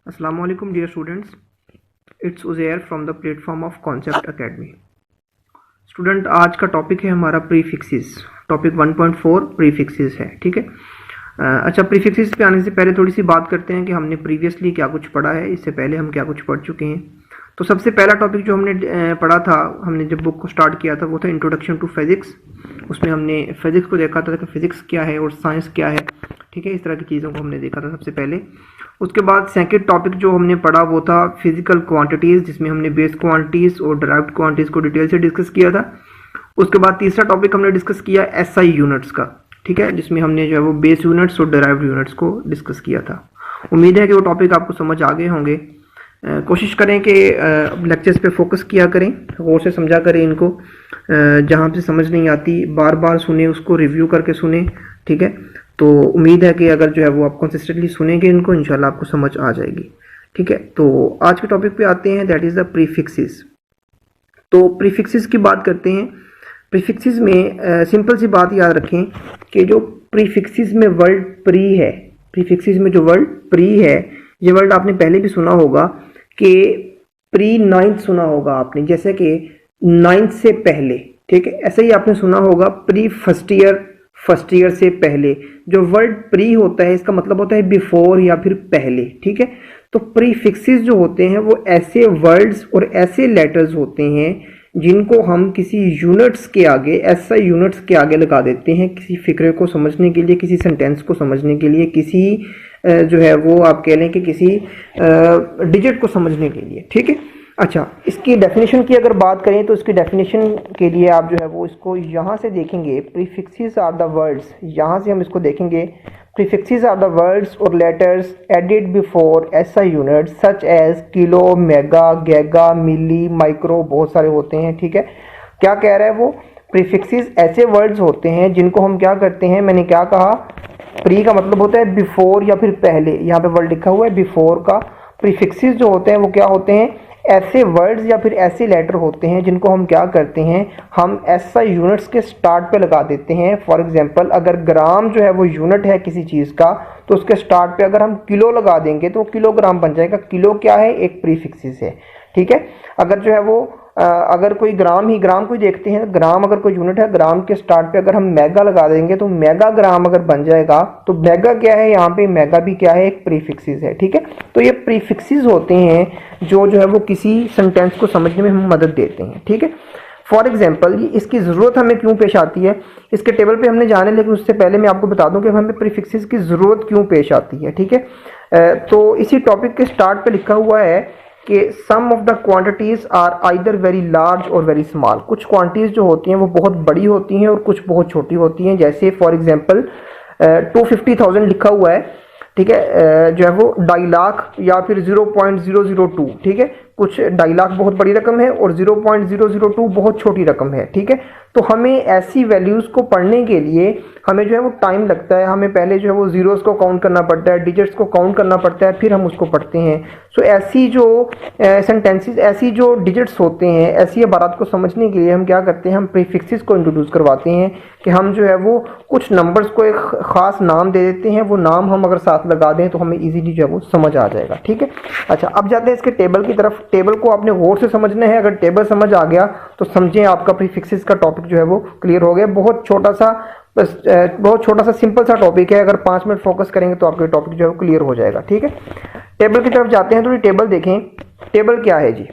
Assalamu alaikum dear students, it's Uzair from the platform of Concept Academy। Student आज का topic है हमारा prefixes. Topic 1.4 prefixes है, ठीक है। अच्छा, प्रीफिक्सेस पे आने से पहले थोड़ी सी बात करते हैं कि हमने प्रीवियसली क्या कुछ पढ़ा है, इससे पहले हम क्या कुछ पढ़ चुके हैं। तो सबसे पहला टॉपिक जो हमने पढ़ा था, हमने जब बुक को स्टार्ट किया था, वो था इंट्रोडक्शन टू फिज़िक्स। उसमें हमने फिज़िक्स को देखा था कि फ़िज़िक्स क्या है और साइंस क्या है, ठीक है। इस तरह की चीज़ों को हमने देखा था सबसे पहले। उसके बाद सेकंड टॉपिक जो हमने पढ़ा वो था फिजिकल क्वांटिटीज़, जिसमें हमने बेस क्वांटिटीज़ और डिराइव्ड क्वांटिटीज़ को डिटेल से डिस्कस किया था। उसके बाद तीसरा टॉपिक हमने डिस्कस किया एसआई यूनिट्स का, ठीक है, जिसमें हमने जो है वो बेस यूनिट्स और डिराइव्ड यूनिट्स को डिस्कस किया था। उम्मीद है कि वो टॉपिक आपको समझ आ गए होंगे। कोशिश करें कि लेक्चर्स पे फोकस किया करें, गौर से समझा करें इनको। जहाँ पे समझ नहीं आती बार बार सुने, उसको रिव्यू करके सुने, ठीक है। तो उम्मीद है कि अगर जो है वो आप कंसिस्टेंटली सुनेंगे इनको, इंशाल्लाह आपको समझ आ जाएगी, ठीक है। तो आज के टॉपिक पे आते हैं, दैट इज़ द प्रीफिक्सेस। तो प्रीफिक्सेस की बात करते हैं। प्रीफिक्सेस में सिंपल सी बात याद रखें कि जो प्रीफिक्सेस में वर्ड प्री है, प्रीफिक्सेस में जो वर्ड प्री है, ये वर्ड आपने पहले भी सुना होगा कि प्री नाइन्थ सुना होगा आपने, जैसे कि नाइन्थ से पहले, ठीक है। ऐसे ही आपने सुना होगा प्री फर्स्ट ईयर से पहले। जो वर्ड प्री होता है इसका मतलब होता है बिफोर या फिर पहले, ठीक है। तो प्रीफिक्सेस जो होते हैं वो ऐसे वर्ड्स और ऐसे लेटर्स होते हैं जिनको हम किसी यूनिट्स के आगे, एसआई यूनिट्स के आगे लगा देते हैं, किसी फिक्रे को समझने के लिए, किसी सेंटेंस को समझने के लिए, किसी जो है वो आप कह लें कि किसी डिजिट को समझने के लिए, ठीक है। अच्छा, इसकी डेफिनेशन की अगर बात करें तो इसकी डेफिनेशन के लिए आप जो है वो इसको यहाँ से देखेंगे, प्रीफिक्सेस आर द वर्ड्स, यहाँ से हम इसको देखेंगे। Prefixes are the words or letters added before SI unit such as kilo, mega, giga, milli, micro, बहुत सारे होते हैं, ठीक है। क्या कह रहा है वो? प्रीफिक्सेस ऐसे वर्ड्स होते हैं जिनको हम क्या करते हैं, मैंने क्या कहा, प्री का मतलब होता है बिफोर या फिर पहले, यहाँ पे वर्ड लिखा हुआ है बिफोर का। प्रीफिक्सेस जो होते हैं वो क्या होते हैं, ऐसे वर्ड्स या फिर ऐसे लेटर होते हैं जिनको हम क्या करते हैं, हम एसआई यूनिट्स के स्टार्ट पे लगा देते हैं। फॉर एग्जांपल, अगर ग्राम जो है वो यूनिट है किसी चीज़ का, तो उसके स्टार्ट पे अगर हम किलो लगा देंगे तो किलोग्राम बन जाएगा। किलो क्या है? एक प्रीफिक्सेस है, ठीक है। अगर जो है वो अगर कोई ग्राम को देखते हैं, ग्राम अगर कोई यूनिट है, ग्राम के स्टार्ट पे अगर हम मेगा लगा देंगे तो मेगा ग्राम अगर बन जाएगा। तो मेगा क्या है यहाँ पे, मेगा भी क्या है, एक प्रीफिक्सेस है, ठीक है। तो ये प्रीफिक्सेस होते हैं जो है वो किसी सेंटेंस को समझने में हम मदद देते हैं, ठीक है। फॉर एग्जाम्पल, इसकी ज़रूरत हमें क्यों पेश आती है, इसके टेबल पे हमने जाने, लेकिन उससे पहले मैं आपको बता दूं कि हमें प्रीफिक्सेस की ज़रूरत क्यों पेश आती है, ठीक है। तो इसी टॉपिक के स्टार्ट पे लिखा हुआ है कि some of the quantities are either very large or very small. कुछ क्वांटिटीज़ जो होती हैं वो बहुत बड़ी होती हैं और कुछ बहुत छोटी होती हैं। जैसे फॉर एग्जांपल 250,000 लिखा हुआ है, ठीक है, जो है वो 2.5 लाख या फिर 0.002, ठीक है। कुछ 2.5 लाख बहुत बड़ी रकम है और 0.002 बहुत छोटी रकम है, ठीक है। तो हमें ऐसी वैल्यूज़ को पढ़ने के लिए हमें जो है वो टाइम लगता है। हमें पहले जो है वो ज़ीरोज़ को काउंट करना पड़ता है, डिजिट्स को काउंट करना पड़ता है, फिर हम उसको पढ़ते हैं। सो ऐसी जो सेंटेंसेस, ऐसी जो डिजिट्स होते हैं, ऐसी इबारत को समझने के लिए हम क्या करते हैं, हम प्रीफिक्सेस को इंट्रोड्यूस करवाते हैं कि हम जो है वो कुछ नंबर्स को एक ख़ास नाम दे देते हैं। वो नाम हम अगर साथ लगा दें तो हमें ईजीली जो है वो समझ आ जाएगा, ठीक है। अच्छा, अब जाते हैं इसके टेबल की तरफ। टेबल को आपने गौर से समझना है। अगर टेबल समझ आ गया तो समझें आपका प्रीफिक्सेस का टॉपिक जो है वो क्लियर हो गया। बहुत छोटा सा सिंपल सा टॉपिक है। अगर 5 मिनट फोकस करेंगे तो आपका टॉपिक जो है वो क्लियर हो जाएगा, ठीक है। टेबल की तरफ जाते हैं तो ये टेबल देखें। टेबल क्या है जी,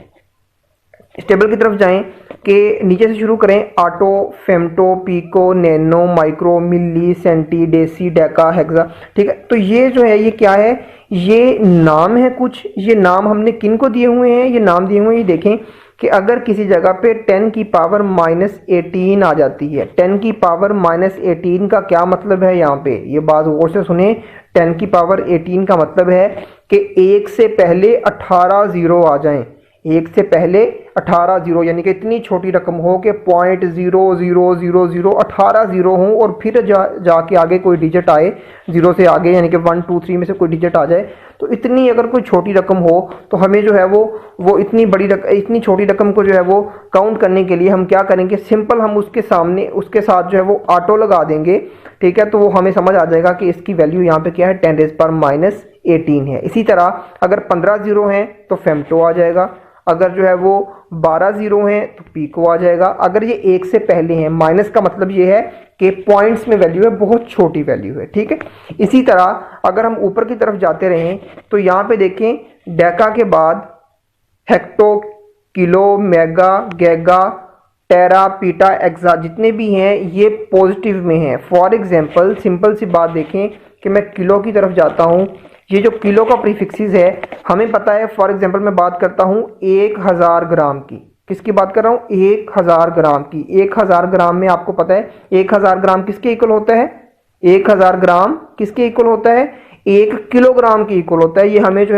इस टेबल की तरफ जाएं कि नीचे से शुरू करें। Atto, femto, pico, nano, micro, milli, centi, deci, deca, hexa, ठीक है। तो ये जो है ये क्या है, ये नाम है कुछ। ये नाम हमने किन को दिए हुए हैं, ये नाम दिए हुए हैं। ये देखें कि अगर किसी जगह पे 10 की पावर -18 आ जाती है, 10 की पावर -18 का क्या मतलब है, यहाँ पे ये बात गौर से सुने। 10 की पावर 18 का मतलब है कि 1 से पहले 18 जीरो आ जाएं। 1 से पहले 18 जीरो, यानी कि इतनी छोटी रकम हो कि 0.0000 18 जीरो हों और फिर जाके आगे कोई डिजिट आए जीरो से आगे, यानी कि 1 2 3 में से कोई डिजिट आ जाए। तो इतनी अगर कोई छोटी रकम हो तो हमें जो है वो इतनी छोटी रकम को जो है वो काउंट करने के लिए हम क्या करेंगे, सिंपल हम उसके साथ जो है वो ऑटो लगा देंगे, ठीक है। तो वो हमें समझ आ जाएगा कि इसकी वैल्यू यहाँ पे क्या है, 10⁻⁻⁸ 18 है। इसी तरह अगर 15 जीरो हैं तो फेमटो आ जाएगा, अगर जो है वो 12 जीरो हैं तो पीको आ जाएगा। अगर ये एक से पहले हैं, माइनस का मतलब ये है कि पॉइंट्स में वैल्यू है, बहुत छोटी वैल्यू है, ठीक है। इसी तरह अगर हम ऊपर की तरफ जाते रहें तो यहाँ पे देखें डेका के बाद हेक्टो, किलो, मेगा, गैगा, टेरा, पीटा, एक्सा जितने भी हैं ये पॉजिटिव में हैं। फॉर एग्जांपल सिंपल सी बात देखें कि मैं किलो की तरफ जाता हूं, ये जो किलो का प्रीफिक्सेस है हमें पता है। फॉर एग्जांपल मैं बात करता हूं 1000 ग्राम की, किसकी बात कर रहा हूं 1000 ग्राम की। 1000 ग्राम में आपको पता है 1000 ग्राम किसके इक्वल होता है, 1000 ग्राम किसके इक्वल होता है, 1 किलोग्राम की इक्वल होता है। ये हमें जो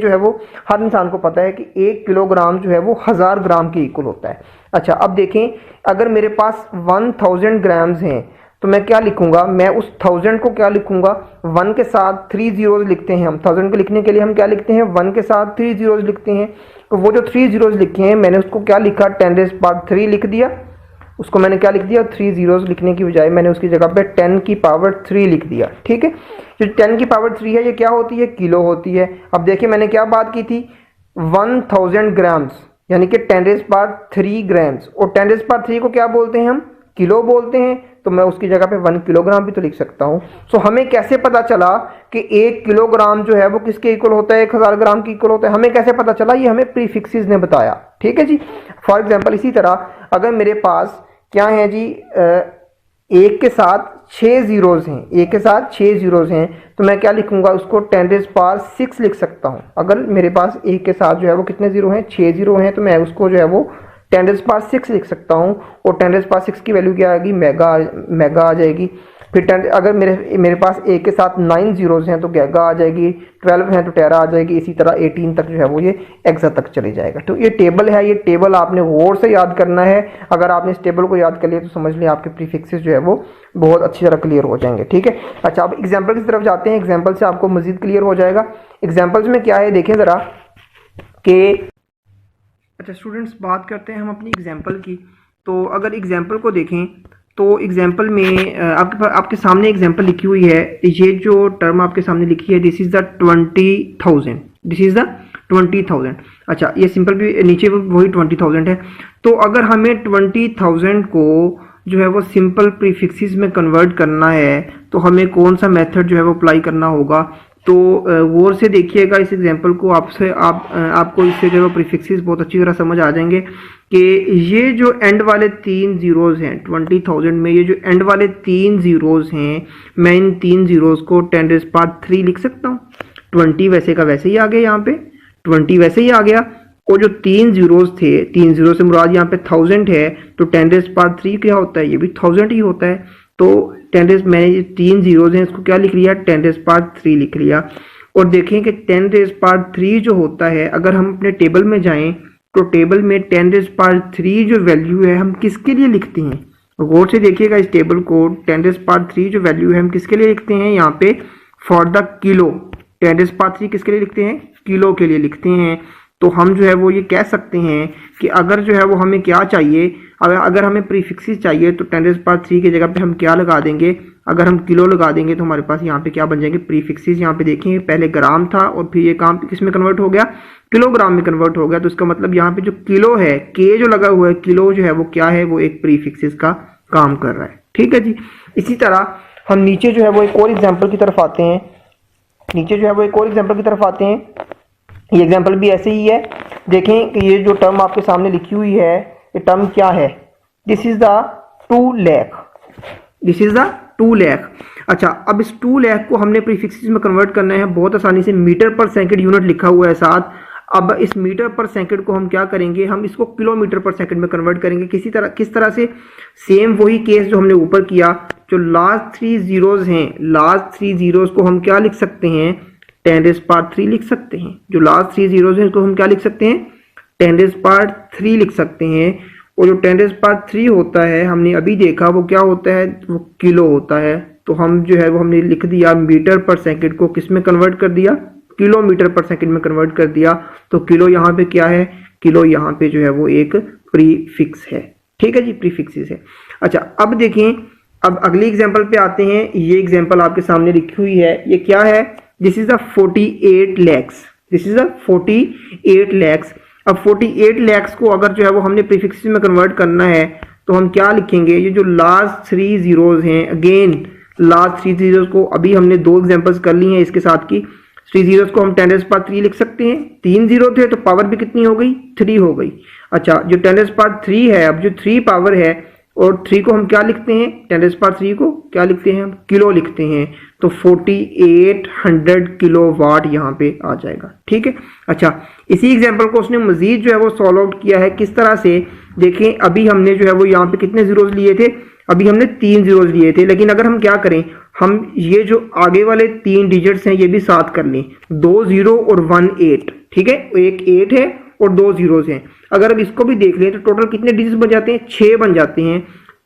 है वो हर इंसान को पता है कि 1 किलोग्राम जो है वो 1000 ग्राम की इक्वल होता है। अच्छा अब देखें अगर मेरे पास 1000 ग्राम्स हैं तो मैं क्या लिखूंगा, मैं उस 1000 को क्या लिखूंगा, 1 के साथ 3 जीरोज लिखते हैं हम। 1000 को लिखने के लिए हम क्या लिखते हैं, 1 के साथ 3 जीरोज लिखते हैं। तो वो जो 3 जीरोज लिखे हैं मैंने उसको क्या लिखा, 10⁻³ लिख दिया। उसको मैंने क्या लिख दिया, 3 जीरोज लिखने की बजाय मैंने उसकी जगह पे 10⁻³ लिख दिया, ठीक है। जो 10⁻³ है ये क्या होती है, किलो होती है। अब देखिए मैंने क्या बात की थी, 1000 ग्राम्स यानी कि 10⁻³ ग्राम्स, और 10⁻³ को क्या बोलते हैं हम, किलो बोलते हैं। तो मैं उसकी जगह पे 1 किलोग्राम भी तो लिख सकता हूँ। सो हमें कैसे पता चला कि 1 किलोग्राम जो है वो किसके इक्वल होता है, 1000 ग्राम की इक्वल होता है, हमें कैसे पता चला, ये हमें प्रीफिक्सेस ने बताया, ठीक है जी। फॉर एग्जांपल इसी तरह अगर मेरे पास क्या है जी, 1 के साथ 6 जीरोज हैं, 1 के साथ 6 जीरोज हैं, तो मैं क्या लिखूंगा, उसको 10⁻6 लिख सकता हूं। अगर मेरे पास 1 के साथ जो है वो कितने जीरो हैं, 6 जीरो हैं, तो मैं उसको जो है वो 10⁻6 लिख सकता हूं। और 10⁻6 की वैल्यू क्या आएगी, मेगा आ जाएगी। फिर 10 अगर मेरे पास 1 के साथ 9 जीरोज हैं तो गैगा आ जाएगी, 12 हैं तो टेरा आ जाएगी। इसी तरह 18 तक जो है वो ये एक्सा तक चले जाएगा। तो ये टेबल है, ये टेबल आपने गौर से याद करना है। अगर आपने इस टेबल को याद कर लिया तो समझ लिया आपके प्रीफिक्सेस जो है वो बहुत अच्छी तरह क्लियर हो जाएंगे, ठीक है। अच्छा अब एग्जाम्पल की तरफ जाते हैं, एग्जाम्पल से आपको मजीद क्लियर हो जाएगा। एग्जाम्पल्स में क्या है देखें ज़रा कि, अच्छा स्टूडेंट्स बात करते हैं हम अपनी एग्जाम्पल की। तो अगर एग्जाम्पल को देखें तो एग्जाम्पल में आपके सामने एग्जाम्पल लिखी हुई है। ये जो टर्म आपके सामने लिखी है, this is the 20,000, this is the 20,000। अच्छा ये सिंपल भी नीचे वही 20,000 है। तो अगर हमें 20,000 को जो है वो सिंपल प्रीफिक्सेस में कन्वर्ट करना है तो हमें कौन सा मेथड जो है वो अप्लाई करना होगा। तो गौर से देखिएगा इस एग्जांपल को, आपको इससे जो है प्रीफिक्सेस बहुत अच्छी तरह समझ आ जाएंगे कि ये जो एंड वाले 3 जीरोज हैं 20,000 में, ये जो एंड वाले 3 जीरोज हैं, मैं इन 3 जीरोज को 10⁻³ लिख सकता हूँ। 20 वैसे का वैसे ही आ गया, यहाँ पे 20 वैसे ही आ गया। और जो 3 जीरोज थे, 3 जीरो से मुराद यहाँ पे 1000 है, तो 10⁻³ क्या होता है, ये भी 1000 ही होता है। तो मैंने 3 जीरोज हैं इसको क्या लिख लिया, 10⁻³ लिख लिया। और देखें कि 10⁻³ जो होता है, अगर हम अपने टेबल में जाएं तो टेबल में 10⁻³ जो वैल्यू है हम किसके लिए लिखते हैं, गौर से देखिएगा इस टेबल को। 10⁻³ जो वैल्यू है हम किसके लिए लिखते हैं, यहाँ पे फॉर द किलो। 10⁻³ किसके लिए लिखते हैं, किलो के लिए लिखते हैं। तो हम जो है वो ये कह सकते हैं कि अगर जो है वो हमें क्या चाहिए, अगर हमें प्रीफिक्सेस चाहिए तो 10⁻³ की जगह पे हम क्या लगा देंगे, अगर हम किलो लगा देंगे तो हमारे पास यहाँ पे क्या बन जाएंगे प्रीफिक्सेस। यहाँ पे देखें पहले ग्राम था और फिर ये काम किस में कन्वर्ट हो गया, किलोग्राम में कन्वर्ट हो गया। तो इसका मतलब यहाँ पे जो किलो है, के जो लगा हुआ है, किलो जो है वो क्या है, वो एक प्रीफिक्सेस का काम कर रहा है, ठीक है जी। इसी तरह हम नीचे जो है वो एक और एग्जाम्पल की तरफ आते हैं, ये एग्जाम्पल भी ऐसे ही है। देखें कि ये जो टर्म आपके सामने लिखी हुई है, ये टर्म क्या है, this is the 2 lakh, this is the 2 lakh. अच्छा अब इस 2 लाख को हमने प्रीफिक्सेस में कन्वर्ट करना है बहुत आसानी से। मीटर पर सेकंड यूनिट लिखा हुआ है साथ। अब इस मीटर पर सेकंड को हम क्या करेंगे, हम इसको किलोमीटर पर सेकंड में कन्वर्ट करेंगे। किस तरह से, सेम वही केस जो हमने ऊपर किया। जो लास्ट 3 जीरोज हैं, लास्ट 3 जीरोज को हम क्या लिख सकते हैं, 10⁻³ लिख सकते हैं। जो लास्ट 3 जीरोज हैं उसको हम क्या लिख सकते हैं, 10⁻³ लिख सकते हैं। और जो 10⁻³ होता है हमने अभी देखा वो क्या होता है, वो किलो होता है। तो हम जो है वो हमने लिख दिया मीटर पर सेकंड को किस में कन्वर्ट कर दिया, किलोमीटर पर सेकंड में कन्वर्ट कर दिया। तो किलो यहाँ पे क्या है, किलो यहाँ पे जो है वो एक प्रीफिक्स है, ठीक है जी, प्रीफिक्सेस है। अच्छा अब देखें, अब अगली एग्जाम्पल पे आते हैं। ये एग्जाम्पल आपके सामने लिखी हुई है, ये क्या है, this is a 48 lakhs, this is a 48 lakhs. अब 48 लैक्स को अगर जो है वो हमने प्रीफिक्स में कन्वर्ट करना है तो हम क्या लिखेंगे, ये जो लास्ट 3 जीरोज हैं, अगेन लास्ट 3 जीरोज को अभी हमने 2 एग्जांपल्स कर ली हैं इसके साथ की। 3 जीरोज को हम 10⁻³ लिख सकते हैं, 3 जीरो थे तो पावर भी कितनी हो गई, 3 हो गई। अच्छा, जो 10⁻³ है, अब जो 3 पावर है और 3 को हम क्या लिखते हैं, 10⁻³ को क्या लिखते हैं, हम किलो लिखते हैं, तो 4800 किलोवाट यहाँ पे आ जाएगा। ठीक है। अच्छा, इसी एग्जांपल को उसने मजीद जो है वो सॉल्व आउट किया है, किस तरह से देखें। अभी हमने जो है वो यहाँ पे कितने जीरोज लिए थे, अभी हमने 3 जीरोज लिए थे, लेकिन अगर हम क्या करें, हम ये जो आगे वाले 3 डिजिट्स हैं ये भी साथ कर लें, 2 0 और 1 8। ठीक है, एक 8 है और 2 जीरोज हैं। अगर अब इसको भी देख लें तो टोटल कितने डिजिट्स बन जाते हैं, 6 बन जाते हैं।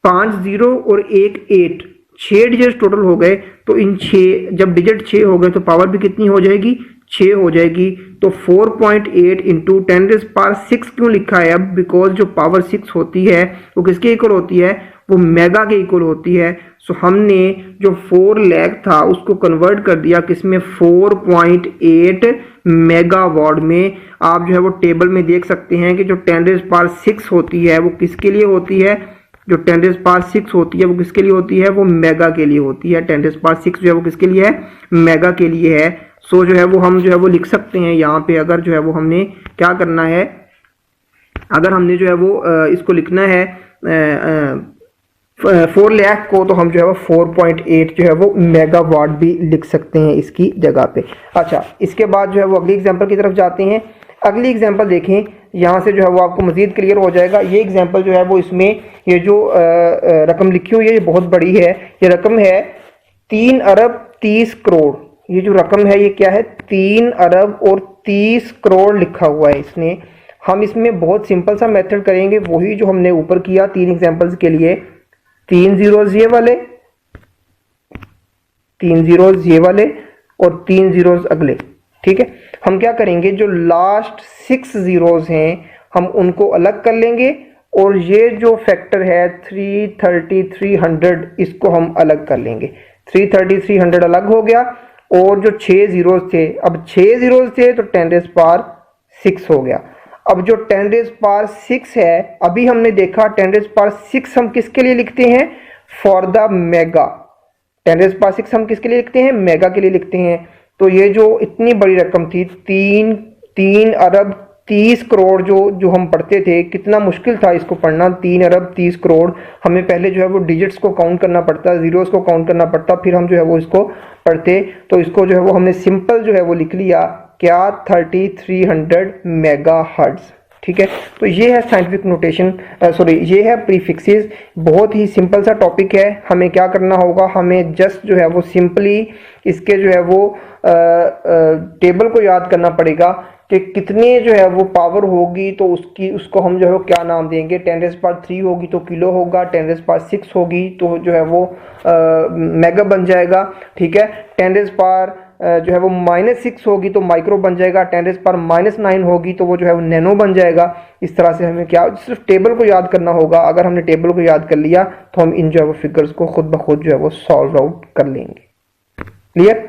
5 0 और 1 8, 6 डिजिट टोटल हो गए। तो इन 6, जब डिजिट 6 हो गए तो पावर भी कितनी हो जाएगी, 6 हो जाएगी। तो 4.8 इंटू 10⁻6 क्यों लिखा है अब, बिकॉज जो पावर 6 होती है वो किसके इक्वल होती है, वो मेगा के इक्वल होती है। सो हमने जो 4 लाख था उसको कन्वर्ट कर दिया किसमें, 4.8 मेगावाट में। आप जो है वो टेबल में देख सकते हैं कि जो 10⁻6 होती है वो किसके लिए होती है, जो 10⁻6 होती है वो किसके लिए होती है, वो मेगा के लिए होती है। 10⁻6 जो है वो किसके लिए है, मेगा के लिए है। सो जो है वो हम जो है वो लिख सकते हैं यहाँ पे, अगर जो है वो हमने क्या करना है, अगर हमने जो है वो इसको लिखना है 4 लाख को, तो हम जो है वो 4.8 जो है वो मेगावाट भी लिख सकते हैं इसकी जगह पे। अच्छा, इसके बाद जो है वो अगली एग्जांपल की तरफ जाते हैं। अगली एग्जांपल देखें, यहाँ से जो है वो आपको मजीद क्लियर हो जाएगा। ये एग्जांपल जो है वो इसमें ये जो रकम लिखी हुई है ये बहुत बड़ी है। ये रकम है 3 अरब 30 करोड़। ये जो रकम है ये क्या है, 3 अरब और 30 करोड़ लिखा हुआ है इसने। हम इसमें बहुत सिंपल सा मेथड करेंगे, वही जो हमने ऊपर किया 3 एग्जांपल्स के लिए। 3 जीरोज ये वाले, 3 जीरोज ये वाले और 3 जीरोज अगले। ठीक है, हम क्या करेंगे, जो लास्ट 6 जीरोज हैं हम उनको अलग कर लेंगे और ये जो फैक्टर है 330 300 इसको हम अलग कर लेंगे। 330 300 अलग हो गया और जो 6 जीरोज थे, अब 6 जीरोज थे तो 10⁻6 हो गया। अब जो 10⁻6 है, अभी हमने देखा 10⁻6 हम किसके लिए लिखते हैं, फॉर द मेगा। 10⁻6 हम किसके लिए लिखते हैं, मेगा के लिए लिखते हैं। तो ये जो इतनी बड़ी रकम थी, 3 अरब 30 करोड़, जो हम पढ़ते थे, कितना मुश्किल था इसको पढ़ना। 3 अरब 30 करोड़, हमें पहले जो है वो डिजिट्स को काउंट करना पड़ता, जीरोस को काउंट करना पड़ता, फिर हम जो है वो इसको पढ़ते। तो इसको जो है वो हमने सिंपल जो है वो लिख लिया, क्या, 3300 मेगा हर्ट्ज। ठीक है, तो ये है साइंटिफिक नोटेशन, सॉरी ये है प्रीफिक्सेस। बहुत ही सिंपल सा टॉपिक है। हमें क्या करना होगा, हमें जस्ट जो है वो सिंपली इसके जो है वो टेबल को याद करना पड़ेगा कि कितने जो है वो पावर होगी, तो उसको हम जो है क्या नाम देंगे। 10⁻3 होगी तो किलो होगा, 10⁻6 होगी तो जो है वो मेगा बन जाएगा। ठीक है, 10⁻ जो है वो -6 होगी तो माइक्रो बन जाएगा, 10⁻−9 होगी तो वो जो है वो नैनो बन जाएगा। इस तरह से हमें क्या, सिर्फ टेबल को याद करना होगा। अगर हमने टेबल को याद कर लिया तो हम इन जो है वो फिगर्स को खुद ब खुद जो है वो सॉल्व आउट कर लेंगे। क्लियर।